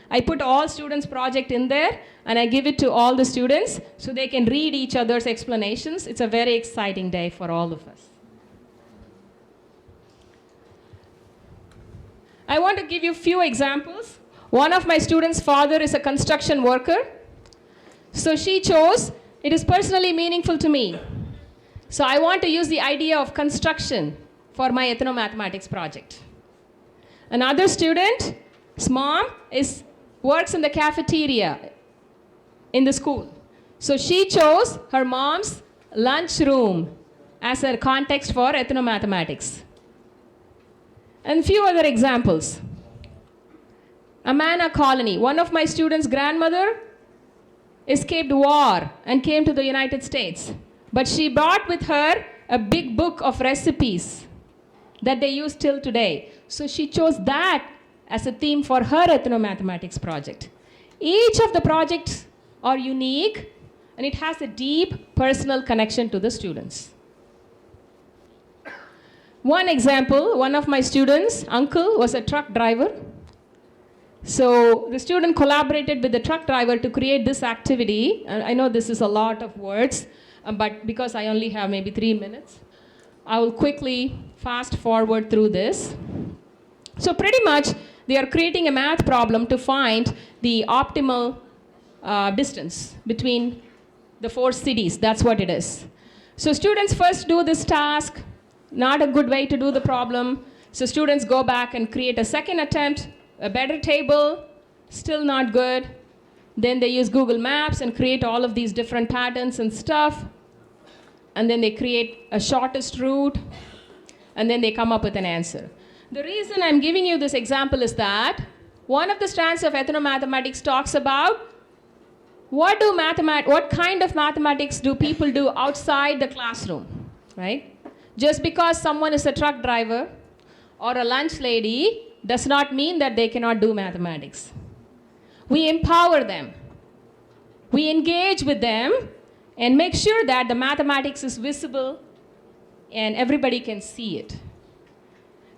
I put all students' project in there, and I give it to all the students so they can read each other's explanations. It's a very exciting day for all of us. I want to give you a few examples. One of my students' father is a construction worker. So she chose, it is personally meaningful to me. So I want to use the idea of construction for my ethnomathematics project. Another student, his mom works in the cafeteria in the school. So she chose her mom's lunchroom as a context for ethnomathematics. And few other examples. Amana colony. One of my students' grandmother escaped war and came to the United States. But she brought with her a big book of recipes that they use till today. So she chose that as a theme for her ethnomathematics project. Each of the projects are unique, and it has a deep personal connection to the students. One example, one of my students, uncle, was a truck driver. So the student collaborated with the truck driver to create this activity. I know this is a lot of words, but because I only have maybe 3 minutes, I will quickly fast forward through this. So pretty much, they are creating a math problem to find the optimal distance between the 4 cities. That's what it is. So students first do this task, not a good way to do the problem. So students go back and create a second attempt, a better table, still not good. Then they use Google Maps and create all of these different patterns and stuff. And then they create a shortest route, and then they come up with an answer. The reason I'm giving you this example is that one of the strands of ethnomathematics talks about what kind of mathematics do people do outside the classroom, right? Just because someone is a truck driver or a lunch lady does not mean that they cannot do mathematics. We empower them. We engage with them and make sure that the mathematics is visible and everybody can see it.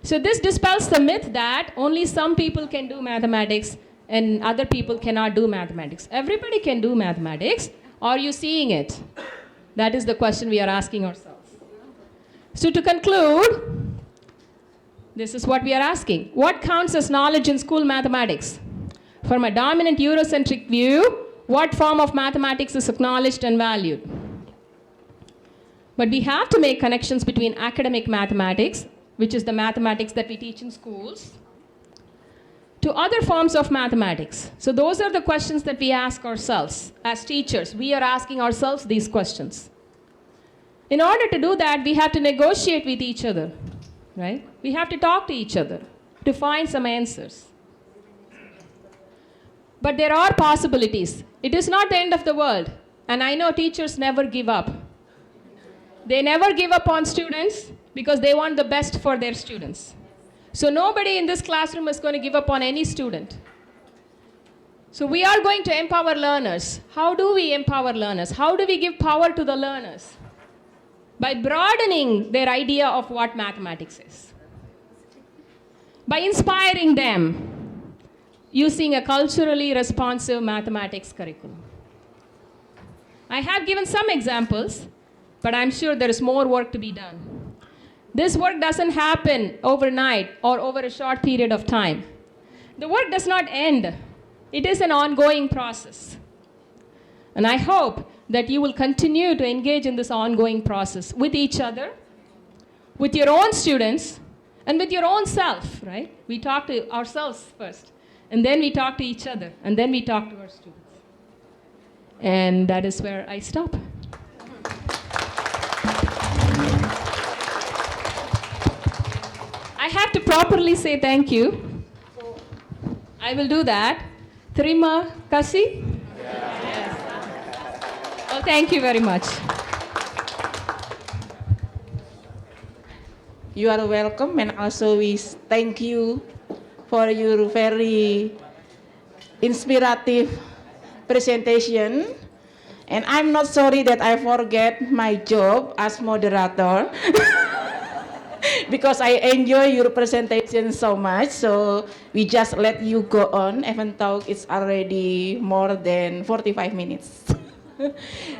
So this dispels the myth that only some people can do mathematics and other people cannot do mathematics. Everybody can do mathematics. Are you seeing it? That is the question we are asking ourselves. So to conclude, this is what we are asking. What counts as knowledge in school mathematics? From a dominant Eurocentric view, what form of mathematics is acknowledged and valued? But we have to make connections between academic mathematics, which is the mathematics that we teach in schools, to other forms of mathematics. So those are the questions that we ask ourselves as teachers. We are asking ourselves these questions. In order to do that, we have to negotiate with each other, right? We have to talk to each other to find some answers. But there are possibilities. It is not the end of the world. And I know teachers never give up. They never give up on students because they want the best for their students. So nobody in this classroom is going to give up on any student. So we are going to empower learners. How do we empower learners? How do we give power to the learners? By broadening their idea of what mathematics is. By inspiring them using a culturally responsive mathematics curriculum. I have given some examples, but I'm sure there is more work to be done. This work doesn't happen overnight or over a short period of time. The work does not end. It is an ongoing process. And I hope that you will continue to engage in this ongoing process with each other, with your own students, and with your own self, right? We talk to ourselves first, and then we talk to each other, and then we talk to our students. And that is where I stop. I have to properly say thank you. I will do that. Terima kasih. Yes. Well, thank you very much. You are welcome, and also we thank you for your very inspirative presentation. And I'm not sorry that I forget my job as moderator. Because I enjoy your presentation so much, so we just let you go on, even though it's already more than 45 minutes.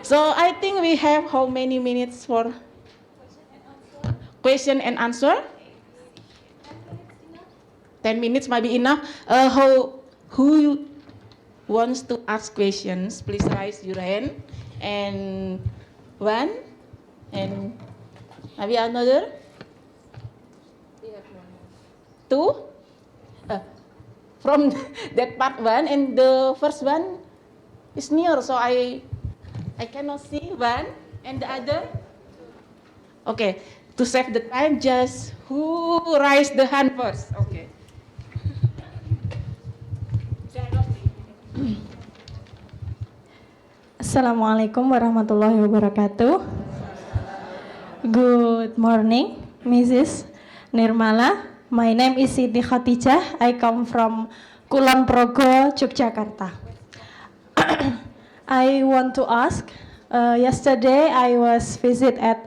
So I think we have how many minutes for question and answer? 10 minutes might be enough. Who wants to ask questions? Please raise your hand. And one, and maybe another. Two, from that part one, and the first one is near, so I cannot see one, and the other. Okay, to save the time, just who raised the hand first? Okay. Assalamualaikum warahmatullahi wabarakatuh. Good morning, Mrs. Nirmala. My name is Siti Khadijah. I come from Kulon Progo, Yogyakarta. I want to ask, yesterday I was visit at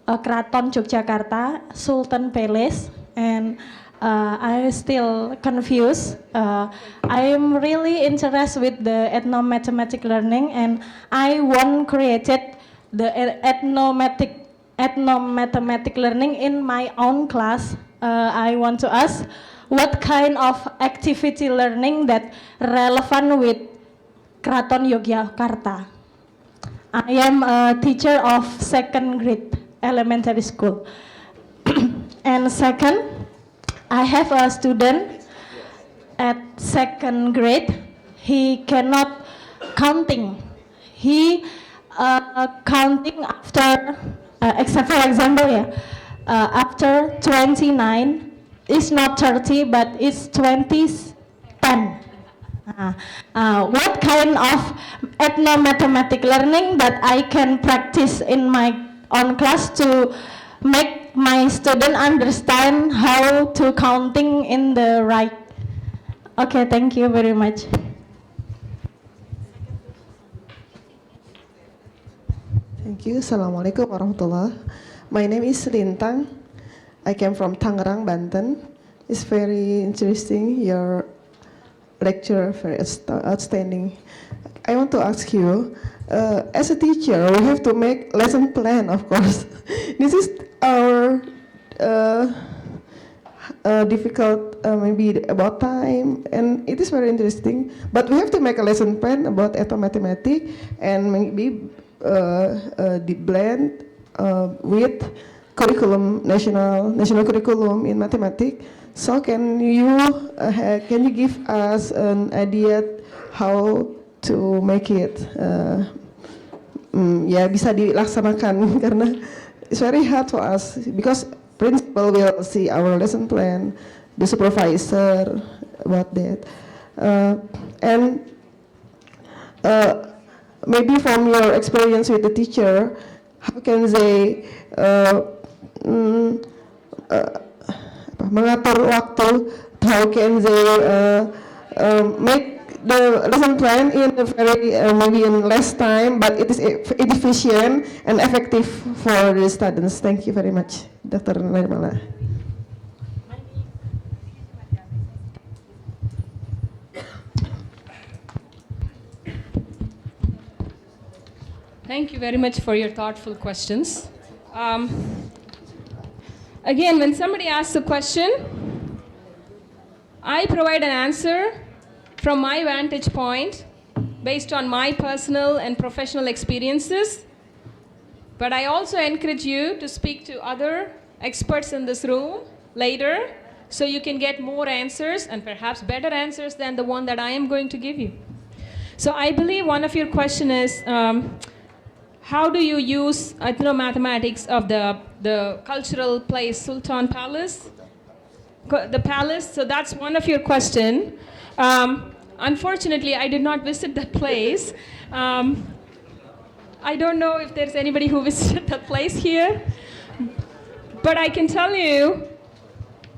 Kraton Yogyakarta, Sultan Palace, and I'm still confused. I am really interested with the ethnomathematic learning, and I want created the ethnomathematic learning in my own class. I want to ask what kind of activity learning that relevant with Kraton Yogyakarta. I am a teacher of second grade elementary school. And second, I have a student at second grade. He cannot counting. He counting after, except for example, after 29, it's not 30, but it's 20, 10. What kind of ethnomathematic learning that I can practice in my own class to make my student understand how to counting in the right? Okay, thank you very much. Thank you. Assalamualaikum warahmatullah. My name is Lintang. I came from Tangerang, Banten. It's very interesting, your lecture, very outstanding. I want to ask you, as a teacher, we have to make lesson plan, of course. This is our difficult, maybe about time, and it is very interesting. But we have to make a lesson plan about ethnomathematics and maybe blend with curriculum, national curriculum in mathematics. So can you give us an idea how to make it bisa dilaksanakan karena it's very hard for us because principal will see our lesson plan, the supervisor about that, and maybe from your experience with the teacher, how can they mengatur waktu, how can they make the lesson plan in a very maybe in less time, but it is efficient and effective for the students. Thank you very much, Dr. Nirmala. Thank you very much for your thoughtful questions. Again, when somebody asks a question, I provide an answer from my vantage point based on my personal and professional experiences. But I also encourage you to speak to other experts in this room later so you can get more answers and perhaps better answers than the one that I am going to give you. So I believe one of your question is, how do you use ethnomathematics of the cultural place, Sultan Palace? The palace, so that's one of your question. Unfortunately, I did not visit that place. I don't know if there's anybody who visited that place here. But I can tell you,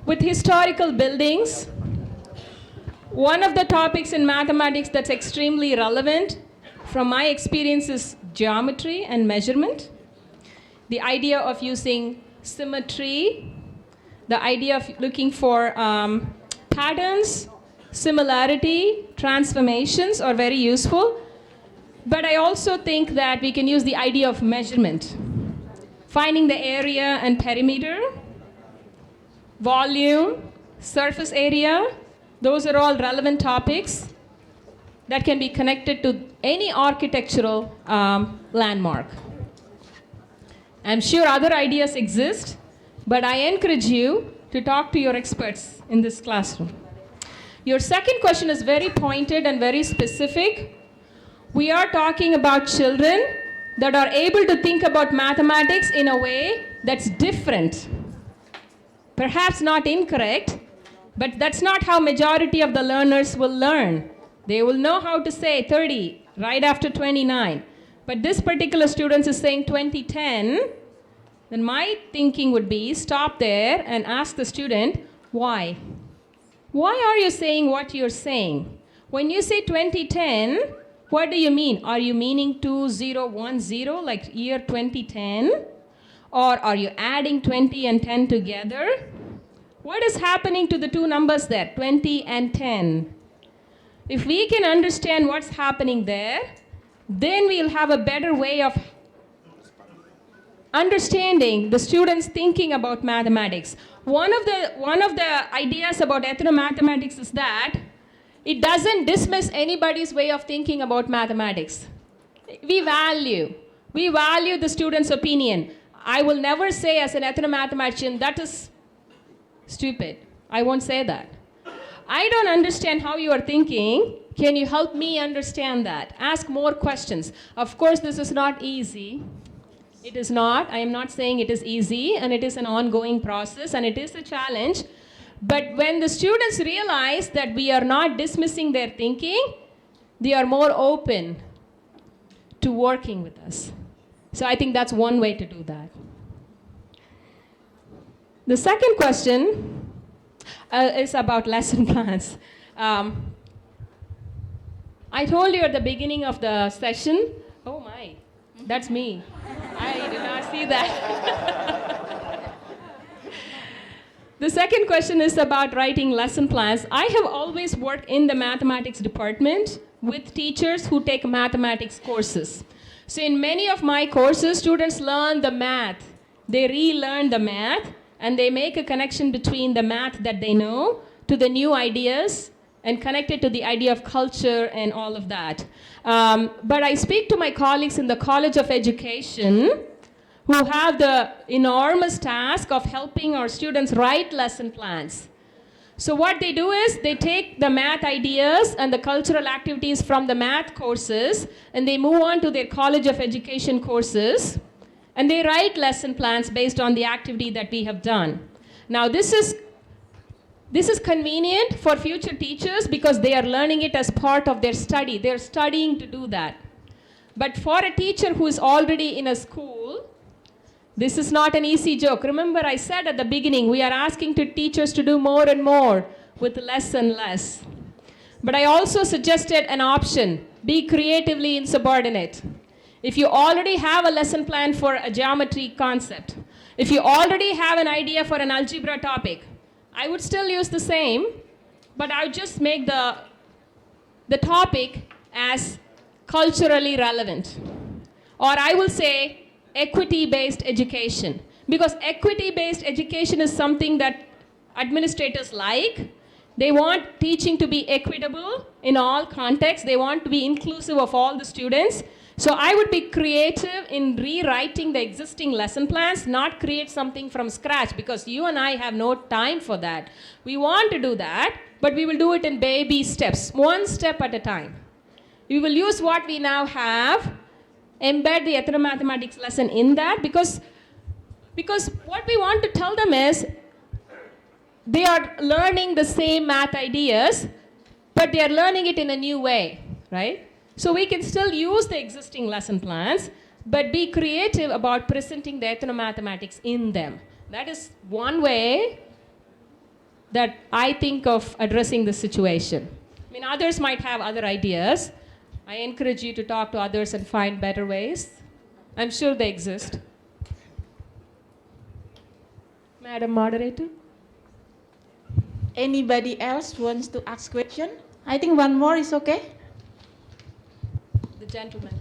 with historical buildings, one of the topics in mathematics that's extremely relevant from my experience is geometry and measurement. The idea of using symmetry, the idea of looking for patterns, similarity, transformations are very useful. But I also think that we can use the idea of measurement. Finding the area and perimeter, volume, surface area, those are all relevant topics that can be connected to any architectural landmark. I'm sure other ideas exist, but I encourage you to talk to your experts in this classroom. Your second question is very pointed and very specific. We are talking about children that are able to think about mathematics in a way that's different. Perhaps not incorrect, but that's not how majority of the learners will learn. They will know how to say 30 right after 29. But this particular student is saying 2010, then my thinking would be stop there and ask the student, why? Why are you saying what you're saying? When you say 2010, what do you mean? Are you meaning 2010, like year 2010? Or are you adding 20 and 10 together? What is happening to the two numbers there, 20 and 10? If we can understand what's happening there, then we'll have a better way of understanding the students thinking about mathematics. One of the ideas about ethnomathematics is that it doesn't dismiss anybody's way of thinking about mathematics. We value the student's opinion. I will never say as an ethnomathematician, that is stupid. I won't say that. I don't understand how you are thinking. Can you help me understand that? Ask more questions. Of course, this is not easy. It is not. I am not saying it is easy, and it is an ongoing process, and it is a challenge. But when the students realize that we are not dismissing their thinking, they are more open to working with us. So I think that's one way to do that. The second question is about lesson plans. I told you at the beginning of the session, oh my, that's me. I did not see that. The second question is about writing lesson plans. I have always worked in the mathematics department with teachers who take mathematics courses. So in many of my courses, students learn the math. They relearn the math, and they make a connection between the math that they know to the new ideas and connect it to the idea of culture and all of that. But I speak to my colleagues in the College of Education who have the enormous task of helping our students write lesson plans. So what they do is they take the math ideas and the cultural activities from the math courses, and they move on to their College of Education courses, and they write lesson plans based on the activity that we have done. Now this is convenient for future teachers because they are learning it as part of their study. They're studying to do that. But for a teacher who is already in a school, this is not an easy joke. Remember, I said at the beginning, we are asking teachers to do more and more with less and less. But I also suggested an option: be creatively insubordinate. If you already have a lesson plan for a geometry concept, if you already have an idea for an algebra topic, I would still use the same, but I would just make the topic as culturally relevant. Or I will say equity-based education, because equity-based education is something that administrators like. They want teaching to be equitable in all contexts. They want to be inclusive of all the students. So I would be creative in rewriting the existing lesson plans, not create something from scratch, because you and I have no time for that. We want to do that, but we will do it in baby steps, one step at a time. We will use what we now have, embed the ethnomathematics lesson in that, because what we want to tell them is they are learning the same math ideas, but they are learning it in a new way, right? So we can still use the existing lesson plans, but be creative about presenting the ethnomathematics in them. That is one way that I think of addressing the situation. I mean, others might have other ideas. I encourage you to talk to others and find better ways. I'm sure they exist. Madam Moderator? Anybody else wants to ask question? I think one more is okay. The gentleman.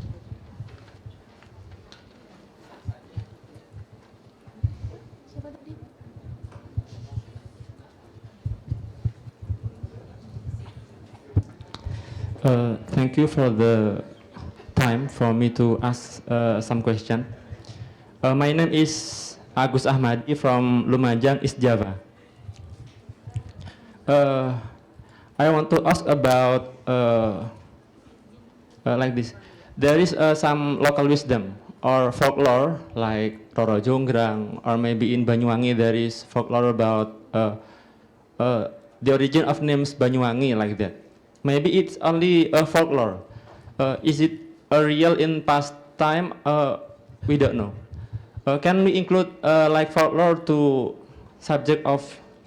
Thank you for the time for me to ask some question. My name is Agus Ahmadi from Lumajang, East Java. I want to ask about like this. There is some local wisdom or folklore like Roro Jonggrang, or maybe in Banyuwangi there is folklore about the origin of names Banyuwangi, like that. Maybe it's only a folklore. Is it a real in past time? We don't know. Can we include like folklore to subject of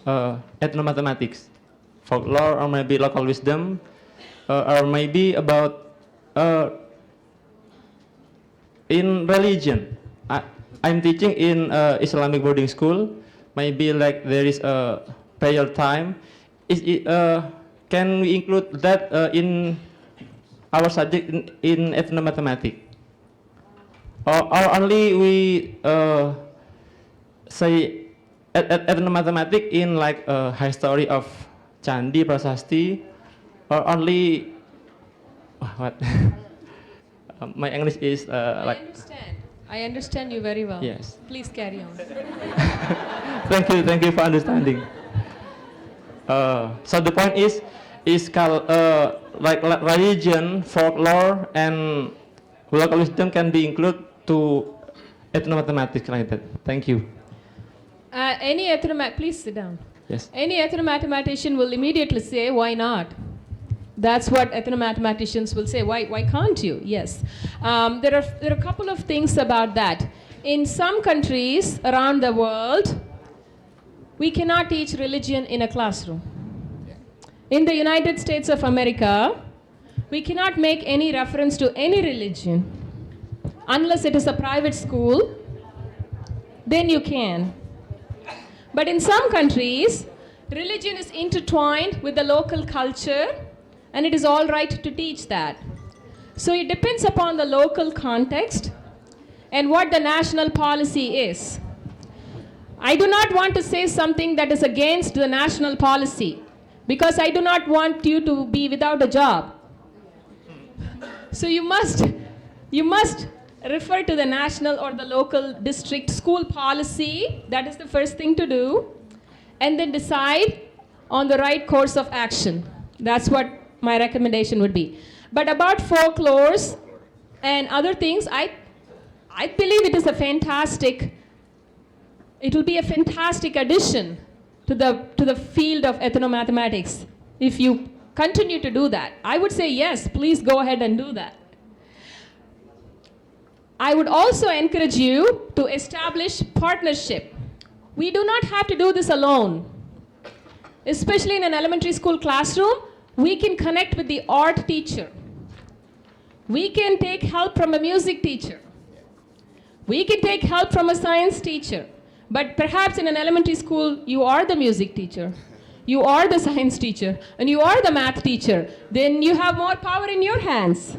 ethnomathematics? Folklore, or maybe local wisdom, or maybe about in religion. I'm teaching in Islamic boarding school. Maybe like there is a prayer time. Can we include that in our subject in ethnomathematics? Or only we say ethnomathematics in like a history of Candi, Prasasti, or only what? My English is like. I understand you very well. Yes. Please carry on. Thank you for understanding. So the point is like religion, folklore, and local wisdom can be included to ethnomathematics like that. Thank you. Please sit down. Yes. Any ethnomathematician will immediately say, why not? That's what ethnomathematicians will say. Why can't you? Yes. There are a couple of things about that. In some countries around the world, we cannot teach religion in a classroom. In the United States of America, we cannot make any reference to any religion unless it is a private school. Then you can. But in some countries, religion is intertwined with the local culture, and it is all right to teach that. So it depends upon the local context and what the national policy is. I do not want to say something that is against the national policy, because I do not want you to be without a job. So you must refer to the national or the local district school policy. That is the first thing to do, and then decide on the right course of action. That's what my recommendation would be. But about folklores and other things, I believe it will be a fantastic addition to the field of ethnomathematics if you continue to do that. I would say yes, please go ahead and do that. I would also encourage you to establish partnership. We do not have to do this alone. Especially in an elementary school classroom, we can connect with the art teacher. We can take help from a music teacher. We can take help from a science teacher. But perhaps in an elementary school, you are the music teacher, you are the science teacher, and you are the math teacher. Then you have more power in your hands.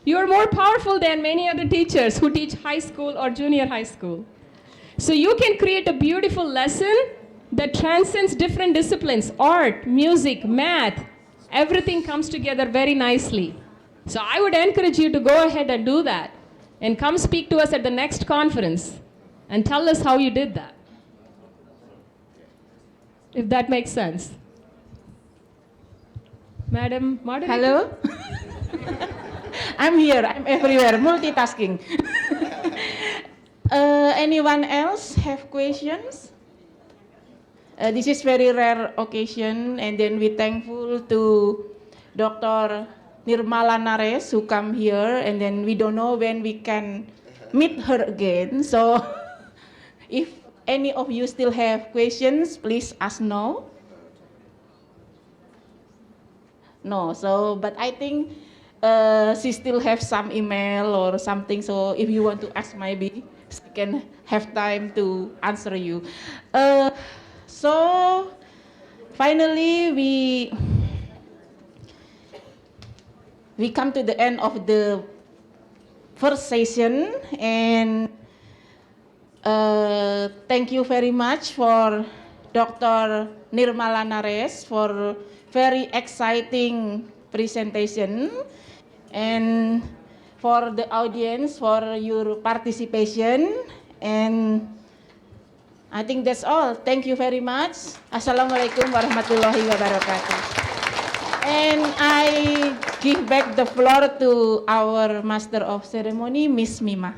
You are more powerful than many other teachers who teach high school or junior high school. So you can create a beautiful lesson that transcends different disciplines, art, music, math. Everything comes together very nicely. So I would encourage you to go ahead and do that, and come speak to us at the next conference and tell us how you did that. If that makes sense. Madam Moderator? Hello? I'm here, I'm everywhere, multitasking. Anyone else have questions? This is very rare occasion, and then we're thankful to Dr. Nirmala Naresh who come here, and then we don't know when we can meet her again. So if any of you still have questions, please ask now. No, so, but I think she still have some email or something, so if you want to ask, maybe she can have time to answer you. So finally we come to the end of the first session, and thank you very much for Dr. Nirmala Naresh for very exciting presentation, and for the audience for your participation, and I think that's all. Thank you very much. Assalamualaikum warahmatullahi wabarakatuh. And I give back the floor to our Master of Ceremony, Miss Mima.